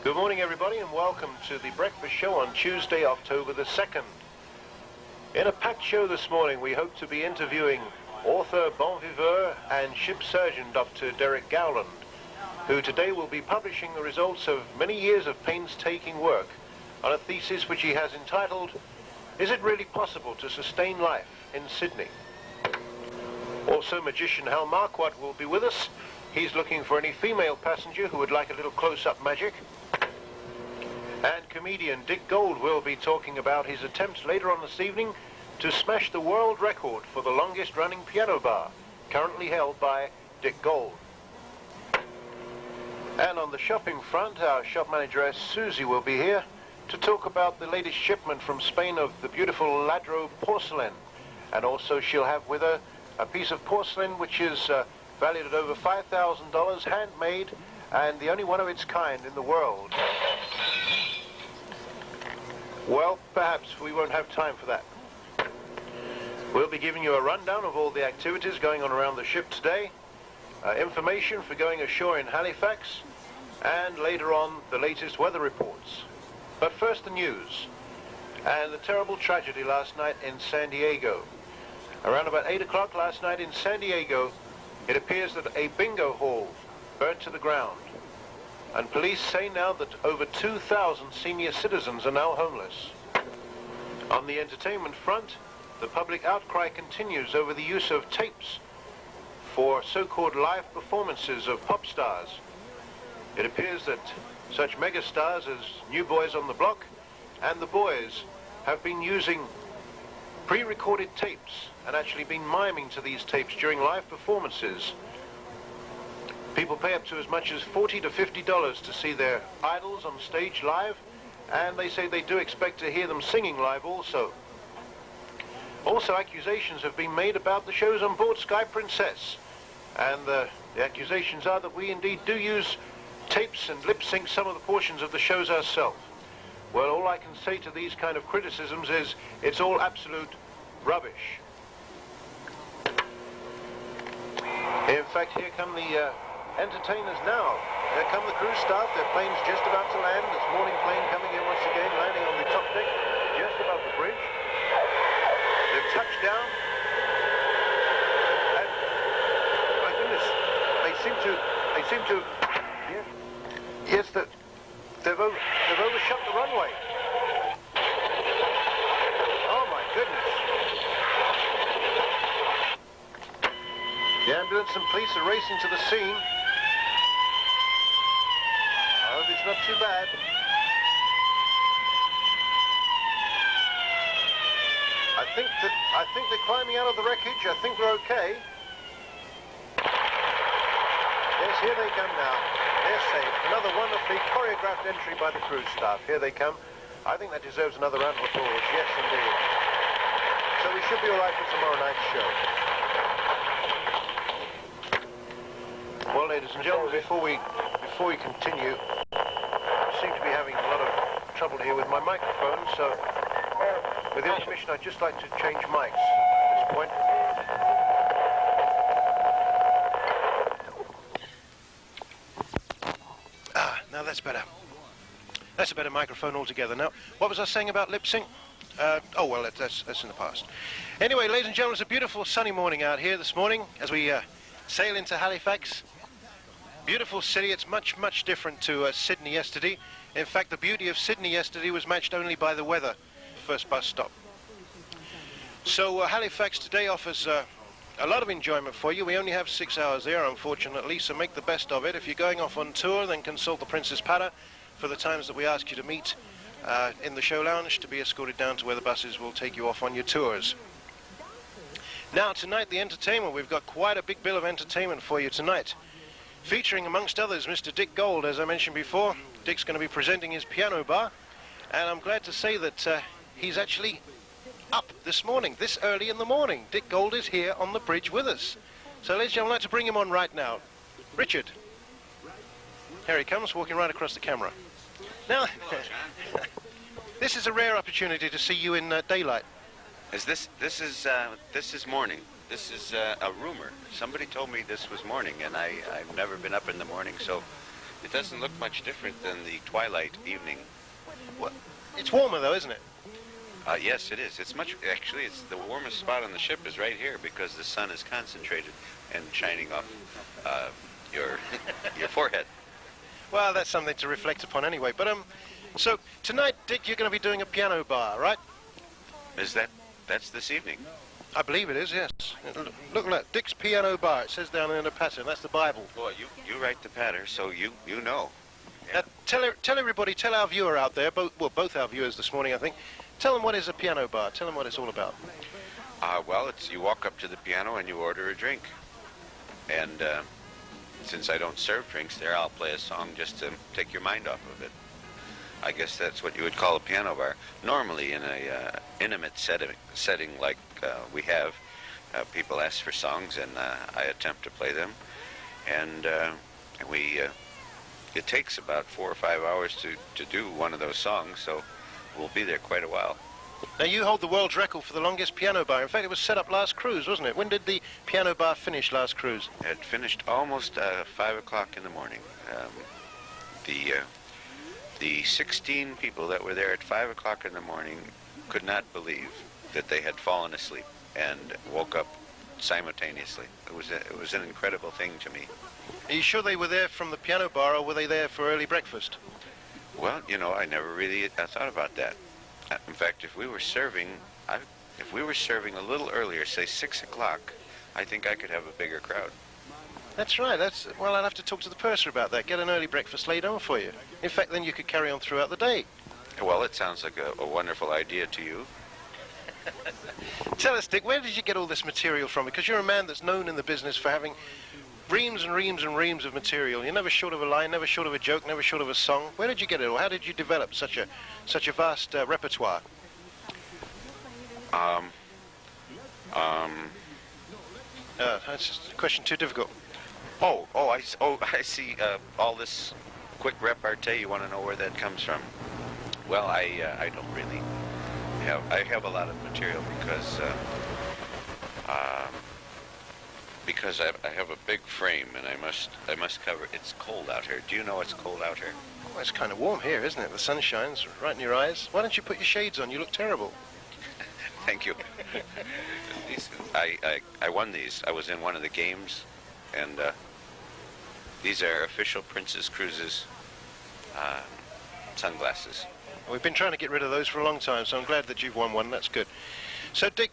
Good morning, everybody, and welcome to the breakfast show on Tuesday, October the 2nd. In a packed show this morning, we hope to be interviewing author, bon viveur, and ship surgeon Dr. Derek Gowland, who today will be publishing the results of many years of painstaking work on a thesis which he has entitled, "Is it really possible to sustain life in Sydney?" Also, magician Hal Marquardt will be with us. He's looking for any female passenger who would like a little close-up magic. And comedian Dick Gold will be talking about his attempts later on this evening to smash the world record for the longest-running piano bar, currently held by Dick Gold. And on the shopping front, our shop manageress Susie will be here to talk about the latest shipment from Spain of the beautiful Ladro porcelain. And also she'll have with her a piece of porcelain which is valued at over $5,000, handmade, and the only one of its kind in the world. Well, perhaps we won't have time for that. We'll be giving you a rundown of all the activities going on around the ship today, information for going ashore in Halifax, and later on the latest weather reports. But first the news, and the terrible tragedy last night in San Diego. Around about 8 o'clock last night in San Diego, it appears that a bingo hall burnt to the ground. And police say now that over 2,000 senior citizens are now homeless. On the entertainment front, the public outcry continues over the use of tapes for so-called live performances of pop stars. It appears that such megastars as New Boys on the Block and The Boys have been using pre-recorded tapes and actually been miming to these tapes during live performances. People pay up to as much as $40 to $50 to see their idols on stage live, and they say they do expect to hear them singing live also. Also, accusations have been made about the shows on board Sky Princess, and the accusations are that we indeed do use tapes and lip-sync some of the portions of the shows ourselves. Well, all I can say to these kind of criticisms is it's all absolute rubbish. In fact, here come the entertainers now. Here come the crew staff. Their plane's just about to land. This morning plane coming in once again, landing on the top deck, just above the bridge. They've touched down. And, my goodness, they seem to, yes, they've overshot the runway. Oh my goodness. The ambulance and police are racing to the scene. I hope it's not too bad. I think they're climbing out of the wreckage. I think they're okay. Yes, here they come now. They're safe. Another wonderfully choreographed entry by the crew staff. Here they come. I think that deserves another round of applause. Yes, indeed. So we should be all right for tomorrow night's show. Well, ladies and gentlemen, before we continue, I seem to be having a lot of trouble here with my microphone, so with your permission, I'd just like to change mics at this point. Now that's better. That's a better microphone altogether. Now, what was I saying about lip sync? Oh, well, that's in the past. Anyway, ladies and gentlemen, it's a beautiful sunny morning out here this morning as we sail into Halifax. Beautiful city. It's much, much different to Sydney yesterday. In fact, the beauty of Sydney yesterday was matched only by the weather. First bus stop. So Halifax today offers a lot of enjoyment for you. We only have 6 hours there, unfortunately, so make the best of it. If you're going off on tour, then consult the Princess Pata for the times that we ask you to meet in the show lounge to be escorted down to where the buses will take you off on your tours. Now, tonight, the entertainment. We've got quite a big bill of entertainment for you tonight. Featuring, amongst others, Mr. Dick Gold, as I mentioned before. Dick's going to be presenting his piano bar, and I'm glad to say that he's actually up this morning, this early in the morning. Dick Gold is here on the bridge with us. So, ladies and gentlemen, I'd like to bring him on right now. Richard. Here he comes, walking right across the camera. Now, this is a rare opportunity to see you in daylight. This is morning. This is a rumor. Somebody told me this was morning, and I've never been up in the morning, so It doesn't look much different than the twilight evening. Well, it's warmer though, isn't it? Yes, it is. Actually, it's the warmest spot on the ship is right here because the sun is concentrated and shining off your your forehead. Well, that's something to reflect upon anyway. But so tonight, Dick, you're going to be doing a piano bar, right? That's this evening? I believe it is, yes. Look, Dick's Piano Bar. It says down there in the pattern. That's the Bible. Well, you write the pattern, so you know. Yeah. Tell everybody, tell our viewer out there, both our viewers this morning, I think, tell them what is a piano bar. Tell them what it's all about. Well, you walk up to the piano and you order a drink. And since I don't serve drinks there, I'll play a song just to take your mind off of it. I guess that's what you would call a piano bar. Normally in a intimate setting like we have, people ask for songs and I attempt to play them. And it takes about 4 or 5 hours to do one of those songs, so we'll be there quite a while. Now, you hold the world's record for the longest piano bar. In fact, it was set up last cruise, wasn't it? When did the piano bar finish last cruise? It finished almost 5 o'clock in the morning. The 16 people that were there at 5 o'clock in the morning could not believe that they had fallen asleep and woke up simultaneously. It was an incredible thing to me. Are you sure they were there from the piano bar, or were they there for early breakfast? Well, I never really thought about that. In fact, if we were serving a little earlier, say 6 o'clock, I think I could have a bigger crowd. That's right. Well, I'll have to talk to the purser about that. Get an early breakfast laid on for you. In fact, then you could carry on throughout the day. Well, it sounds like a wonderful idea to you. Tell us, Dick, where did you get all this material from? Because you're a man that's known in the business for having reams and reams and reams of material. You're never short of a line, never short of a joke, never short of a song. Where did you get it all? How did you develop such a vast repertoire? That's just a question too difficult. I see. All this quick repartee. You want to know where that comes from? Well, I don't really have. I have a lot of material because I have a big frame and I must cover. It's cold out here. Do you know it's cold out here? Oh, it's kind of warm here, isn't it? The sun shines right in your eyes. Why don't you put your shades on? You look terrible. Thank you. I won these. I was in one of the games, and these are official Princess Cruises sunglasses. We've been trying to get rid of those for a long time, so I'm glad that you've won one. That's good. So, Dick,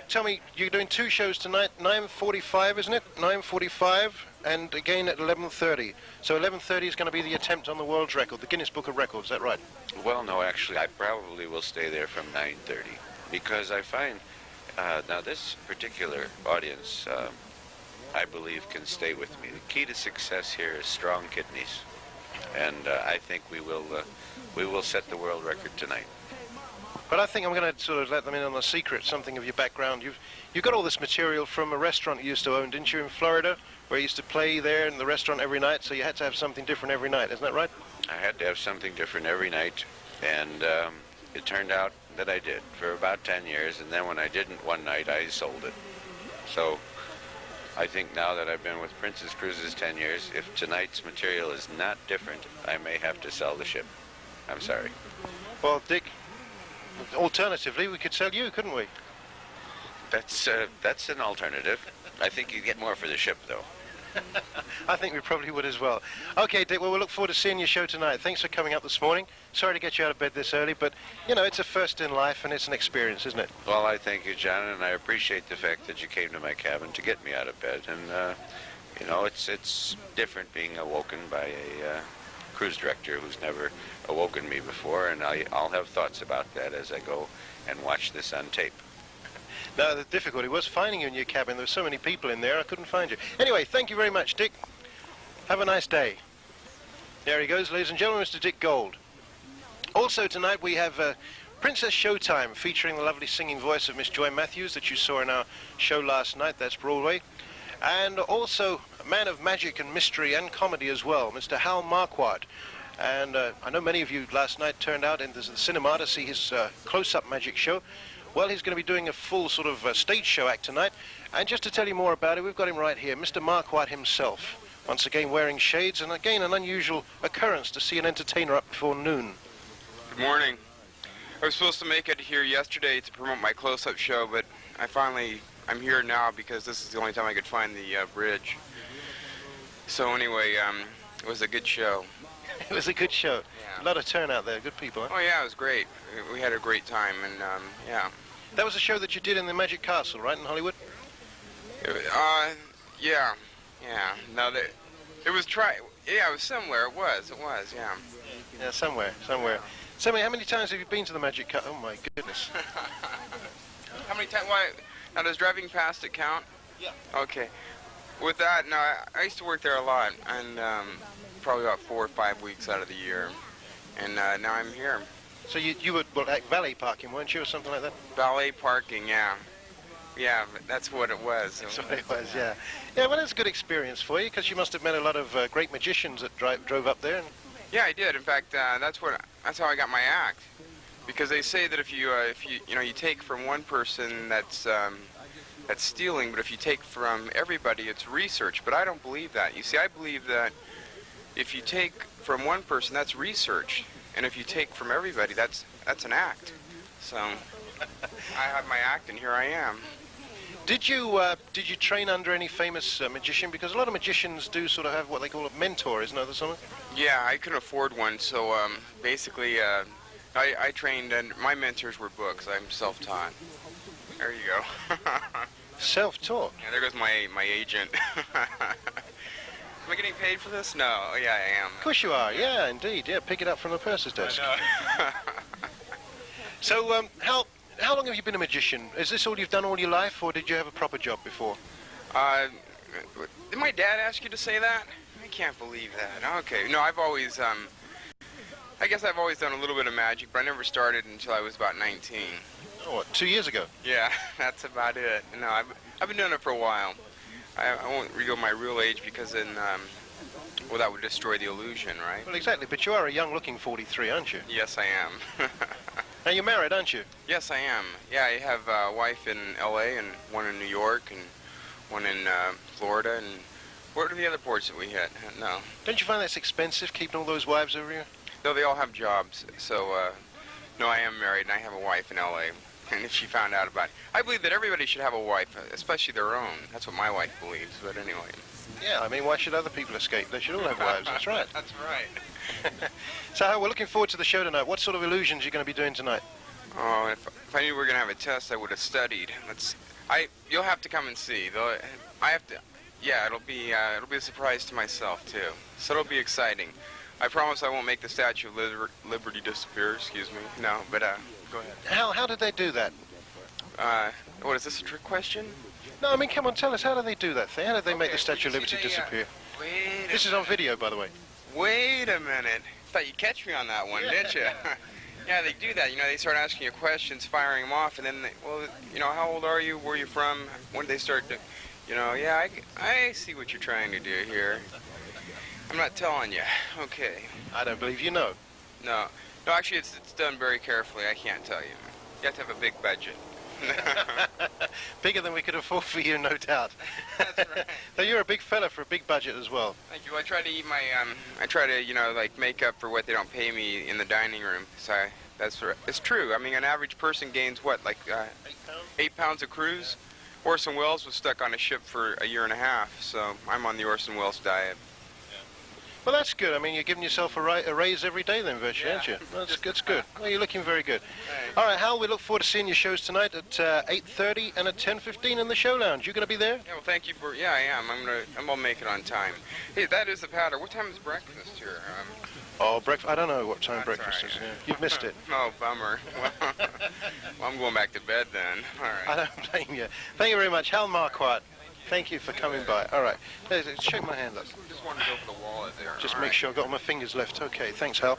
tell me, you're doing 2 shows tonight, 9:45, isn't it? 9:45, and again at 11:30. So 11:30 is going to be the attempt on the world's record, the Guinness Book of Records, is that right? Well, no, actually, I probably will stay there from 9:30, because I find, now this particular audience, I believe, can stay with me. The key to success here is strong kidneys, and I think we will set the world record tonight. But I think I'm going to sort of let them in on a secret, something of your background. You got all this material from a restaurant you used to own, didn't you, in Florida, where you used to play there in the restaurant every night, so you had to have something different every night, isn't that right? I had to have something different every night, and it turned out that I did for about 10 years, and then when I didn't one night, I sold it. So I think now that I've been with Princess Cruises 10 years, if tonight's material is not different, I may have to sell the ship. I'm sorry. Well, Dick, alternatively, we could sell you, couldn't we? That's an alternative. I think you'd get more for the ship, though. I think we probably would as well. Okay, Dick, well, we'll look forward to seeing your show tonight. Thanks for coming up this morning. Sorry to get you out of bed this early, but, it's a first in life and it's an experience, isn't it? Well, I thank you, John, and I appreciate the fact that you came to my cabin to get me out of bed. And, it's different being awoken by a cruise director who's never awoken me before, and I'll have thoughts about that as I go and watch this on tape. No, the difficulty was finding you in your cabin. There were so many people in there, I couldn't find you. Anyway, thank you very much, Dick. Have a nice day. There he goes, ladies and gentlemen, Mr. Dick Gold. Also tonight we have Princess Showtime, featuring the lovely singing voice of Miss Joy Matthews that you saw in our show last night. That's Broadway. And also a man of magic and mystery and comedy as well, Mr. Hal Marquardt. And I know many of you last night turned out into the cinema to see his close-up magic show. Well, he's going to be doing a full sort of stage show act tonight. And just to tell you more about it, we've got him right here, Mr. Marquardt himself. once again wearing shades, and again an unusual occurrence to see an entertainer up before noon. Good morning. I was supposed to make it here yesterday to promote my close-up show, but I'm here now because this is the only time I could find the bridge. So anyway, it was a good show. It was a good show. Yeah. A lot of turnout there, good people, huh? Oh yeah, it was great. We had a great time, and yeah. That was a show that you did in the Magic Castle, right, in Hollywood? Yeah. No, it was yeah, it was similar. It was, yeah. Yeah, somewhere. Tell me, how many times have you been to the Magic Castle? Oh my goodness. How many times? Why? Now, does driving past it count? Yeah. Okay. With that, no, I used to work there a lot, and probably about 4 or 5 weeks out of the year, and now I'm here. So you were at valet parking, weren't you, or something like that? Valet parking, yeah. Yeah, that's what it was. That's what it was, yeah. Yeah, well, that's a good experience for you, because you must have met a lot of great magicians that drove up there. Yeah, I did. In fact, that's how I got my act. Because they say that if you take from one person, that's stealing, but if you take from everybody, it's research. But I don't believe that. You see, I believe that if you take from one person, that's research, and if you take from everybody, that's an act. So I had my act, and here I am. Did you train under any famous magician? Because a lot of magicians do sort of have what they call a mentor, isn't there, someone? Yeah, I couldn't afford one, so basically I trained, and my mentors were books. I'm self-taught. There you go. Self-taught? Yeah, there goes my agent. Am I getting paid for this? No. Yeah, I am. Of course you are. Yeah, indeed. Yeah, pick it up from the purser's desk. I know. So, how long have you been a magician? Is this all you've done all your life, or did you have a proper job before? Did my dad ask you to say that? I can't believe that. Okay. No, I've always, I guess I've always done a little bit of magic, but I never started until I was about 19. Oh, what, 2 years ago? Yeah, that's about it. No, I've been doing it for a while. I won't reveal my real age because then, well, that would destroy the illusion, right? Well, exactly, but you are a young-looking 43, aren't you? Yes, I am. Now, you're married, aren't you? Yes, I am. Yeah, I have a wife in L.A. and one in New York and one in Florida. And what are the other ports that we hit? No. Don't you find that's expensive, keeping all those wives over here? No, they all have jobs. So, no, I am married and I have a wife in L.A. And if she found out about it, I believe that everybody should have a wife, especially their own. That's what my wife believes, but anyway. Yeah, I mean, why should other people escape? They should all have wives, that's right. That's right. So, we're looking forward to the show tonight. What sort of illusions are you going to be doing tonight? Oh, if I knew we were going to have a test, I would have studied. You'll have to come and see. Though I have to. Yeah, it'll be a surprise to myself too. So it'll be exciting. I promise I won't make the Statue of Liberty disappear. Excuse me. No, but go ahead. How did they do that? What is this, a trick question? No, I mean, come on, tell us. How did they do that thing? How did they make the Statue of Liberty disappear? This is on video, by the way. Wait a minute. Thought you'd catch me on that one, didn't you? Yeah, they do that. You know, they start asking you questions, firing them off, and then, how old are you? Where are you from? When did they start? Yeah, I see what you're trying to do here. I'm not telling you. Okay. I don't believe you know. No, actually, it's done very carefully. I can't tell you. You have to have a big budget. Bigger than we could afford for you, no doubt. That's right. So you're a big fella for a big budget as well. Thank you. I try to eat my, make up for what they don't pay me in the dining room. So it's true. I mean, an average person gains what, like 8 pounds of cruise? Orson Welles was stuck on a ship for a year and a half, so I'm on the Orson Welles diet. Well, that's good. I mean, you're giving yourself a raise every day then, virtually, aren't you? That's good. Well, you're looking very good. Thanks. All right, Hal, we look forward to seeing your shows tonight at 8:30 and at 10:15 in the show lounge. You going to be there? Yeah, well, thank you for. Yeah, I am. I'm gonna make it on time. Hey, that is the powder. What time is breakfast here? Breakfast. I don't know what time That's breakfast all right. is. Yeah. You've missed it. Oh, bummer. Well, I'm going back to bed then. All right. I don't blame you. Thank you very much, Hal Marquardt. Thank you for coming by. All right. Shake my hand up. Just wanted to go for the wallet there. Just All make right. sure I've got all my fingers left. Okay, thanks, Hal.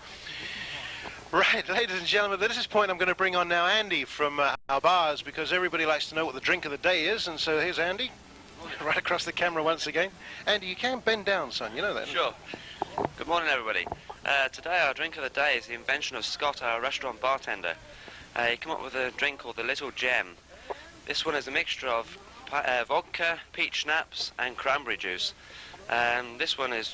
Right, ladies and gentlemen, at this point I'm going to bring on now Andy from our bars, because everybody likes to know what the drink of the day is, and so here's Andy, right across the camera once again. Andy, you can bend down, son, you know that? Sure. Good morning, everybody. Today our drink of the day is the invention of Scott, our restaurant bartender. He came up with a drink called the Little Gem. This one is a mixture of vodka, peach schnapps and cranberry juice. This one is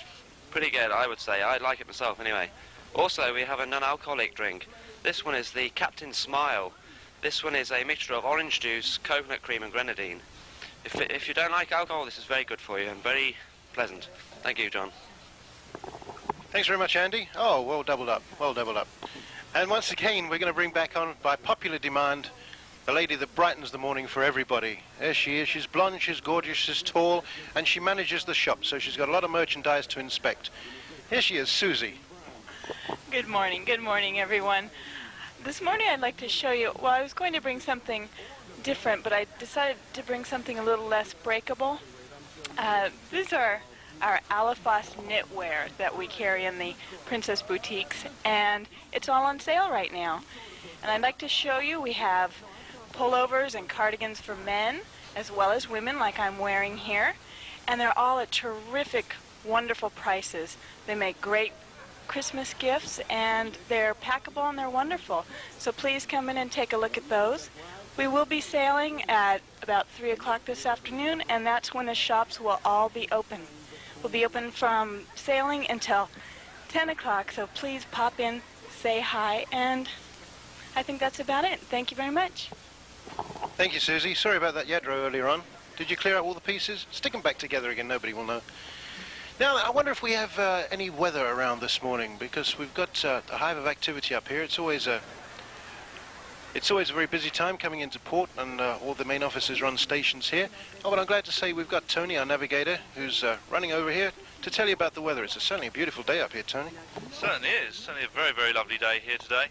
pretty good, I would say. I like it myself anyway. Also, we have a non-alcoholic drink. This one is the Captain Smile. This one is a mixture of orange juice, coconut cream and grenadine. If you don't like alcohol, this is very good for you and very pleasant. Thank you, John. Thanks very much, Andy. Oh, well doubled up, well doubled up. And once again, we're going to bring back on, by popular demand, the lady that brightens the morning for everybody. There she is. She's blonde, she's gorgeous, she's tall, and she manages the shop, so she's got a lot of merchandise to inspect. Here she is, Susie. Good morning, everyone. This morning I'd like to show you, well, I was going to bring something different, but I decided to bring something a little less breakable. These are our Alafos knitwear that we carry in the Princess Boutiques, and it's all on sale right now. And I'd like to show you, we have pullovers and cardigans for men as well as women, like I'm wearing here, and they're all at terrific, wonderful prices. They make great Christmas gifts, and they're packable and they're wonderful. So please come in and take a look at those. We will be sailing at about 3 o'clock this afternoon, and that's when the shops will all be open. We'll be open from sailing until 10 o'clock, so please pop in, say hi, and I think that's about it. Thank you very much. Thank you, Susie. Sorry about that Yadro earlier on. Did you clear out all the pieces? Stick them back together again, nobody will know. Now, I wonder if we have any weather around this morning, because we've got a hive of activity up here. It's always a very busy time coming into port, and all the main officers run stations here. Oh, but I'm glad to say we've got Tony, our navigator, who's running over here to tell you about the weather. It's certainly a beautiful day up here, Tony. It certainly is. Certainly a very, very lovely day here today.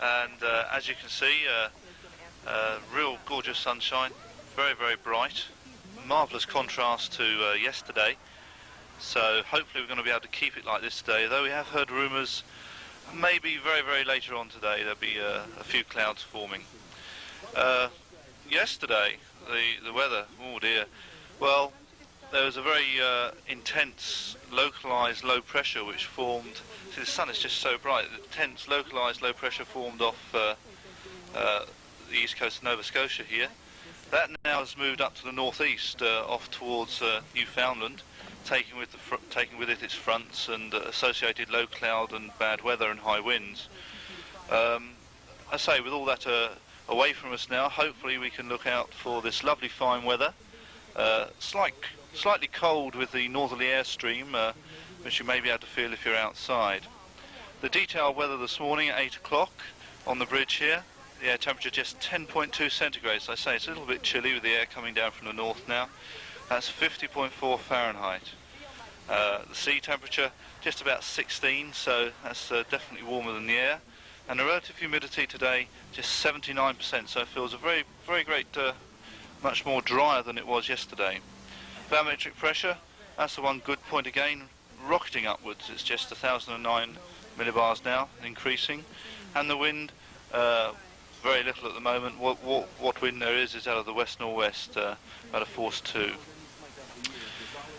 And as you can see, real gorgeous sunshine, very, very bright. Marvellous contrast to yesterday. So hopefully we're going to be able to keep it like this today, though we have heard rumours maybe very, very later on today there'll be a few clouds forming. Yesterday, the weather, oh dear, well, there was a very intense, localised low pressure which formed. See, the sun is just so bright. The intense, localised low pressure formed off the east coast of Nova Scotia here. That now has moved up to the northeast, off towards Newfoundland, taking with it its fronts and associated low cloud and bad weather and high winds. I say, with all that away from us now, hopefully we can look out for this lovely fine weather. Slightly cold with the northerly airstream, which you may be able to feel if you're outside. The detailed weather this morning at 8 o'clock on the bridge here, the air temperature just 10.2 centigrades. I say it's a little bit chilly with the air coming down from the north now. That's 50.4 Fahrenheit. The sea temperature just about 16, so that's definitely warmer than the air. And the relative humidity today just 79%, so it feels a very, very great, much more drier than it was yesterday. Barometric pressure, that's the one good point again, rocketing upwards. It's just 1,009 millibars now, increasing. And the wind, very little at the moment. What wind there is out of the west-northwest, about a force 2.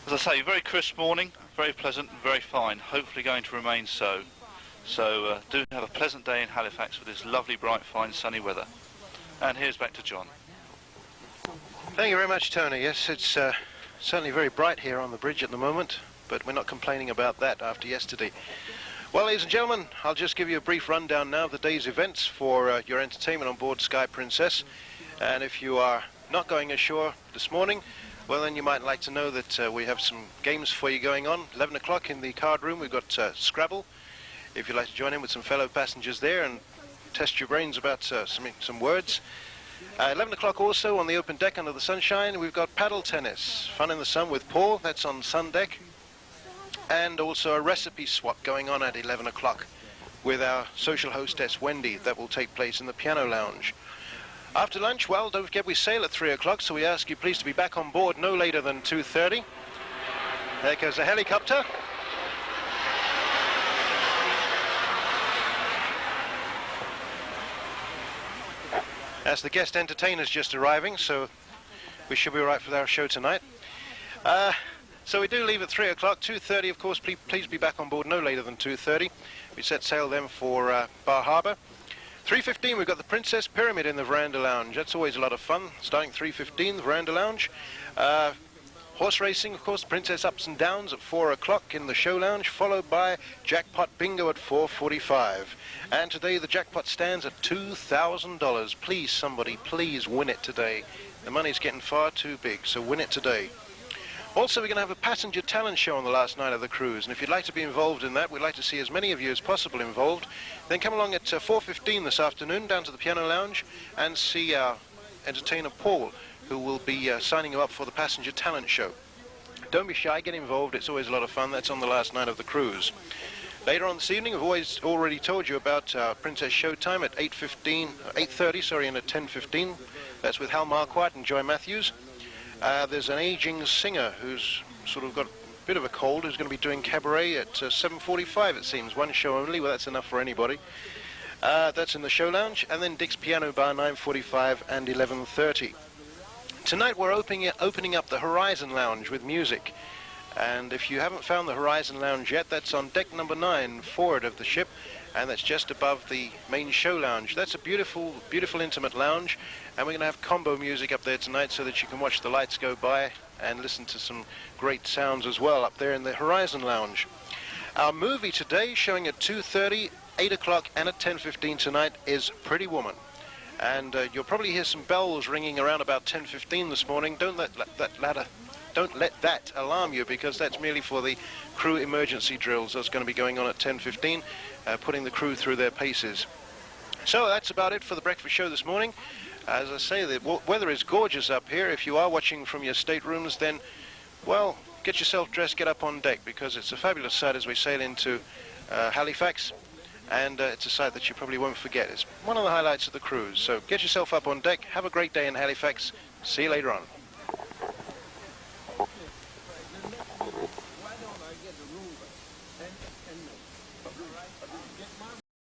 As I say, very crisp morning, very pleasant, very fine, hopefully going to remain so. So do have a pleasant day in Halifax with this lovely, bright, fine, sunny weather. And here's back to John. Thank you very much, Tony. Yes, it's certainly very bright here on the bridge at the moment, but we're not complaining about that after yesterday. Well, ladies and gentlemen, I'll just give you a brief rundown now of the day's events for your entertainment on board Sky Princess. And if you are not going ashore this morning, well, then you might like to know that we have some games for you going on. 11 o'clock in the card room, we've got Scrabble. If you'd like to join in with some fellow passengers there and test your brains about some words. 11 o'clock also on the open deck under the sunshine, we've got paddle tennis. Fun in the sun with Paul, that's on sun deck. And also a recipe swap going on at 11 o'clock with our social hostess Wendy. That will take place in the piano lounge. After lunch, well, don't forget we sail at 3 o'clock, so we ask you please to be back on board no later than 2:30. There goes a helicopter. As the guest entertainer's just arriving, so we should be all right for our show tonight. So we do leave at 3 o'clock. 2:30, of course, please be back on board no later than 2:30. We set sail then for Bar Harbor. 3:15, we've got the Princess Pyramid in the Veranda Lounge. That's always a lot of fun. Starting 3:15, the Veranda Lounge. Horse racing, of course, Princess Ups and Downs at 4 o'clock in the show lounge, followed by Jackpot Bingo at 4:45. And today the jackpot stands at $2,000. Please, somebody, please win it today. The money's getting far too big, so win it today. Also, we're going to have a passenger talent show on the last night of the cruise, and if you'd like to be involved in that, we'd like to see as many of you as possible involved. Then come along at 4:15 this afternoon down to the piano lounge and see our entertainer Paul, who will be signing you up for the passenger talent show. Don't be shy, get involved, it's always a lot of fun. That's on the last night of the cruise. Later on this evening, I've already told you about Princess Showtime at 8:30, and at 10:15. That's with Hal Marquardt and Joy Matthews. There's an aging singer who's sort of got a bit of a cold, who's going to be doing cabaret at 7:45, it seems. One show only, well, that's enough for anybody. That's in the show lounge. And then Dick's Piano Bar, 9:45 and 11:30. Tonight we're opening up the Horizon Lounge with music. And if you haven't found the Horizon Lounge yet, that's on deck number 9 forward of the ship, and that's just above the main show lounge. That's a beautiful, beautiful intimate lounge, and we're going to have combo music up there tonight so that you can watch the lights go by and listen to some great sounds as well up there in the Horizon Lounge. Our movie today, showing at 2:30, 8 o'clock, and at 10:15 tonight, is Pretty Woman. And you'll probably hear some bells ringing around about 10:15 this morning. Don't let that alarm you, because that's merely for the crew emergency drills that's going to be going on at 10:15, putting the crew through their paces. So that's about it for the breakfast show this morning. As I say, the weather is gorgeous up here. If you are watching from your staterooms, then, well, get yourself dressed, get up on deck, because it's a fabulous sight as we sail into Halifax. And it's a sight that you probably won't forget. It's one of the highlights of the cruise. So get yourself up on deck. Have a great day in Halifax. See you later on.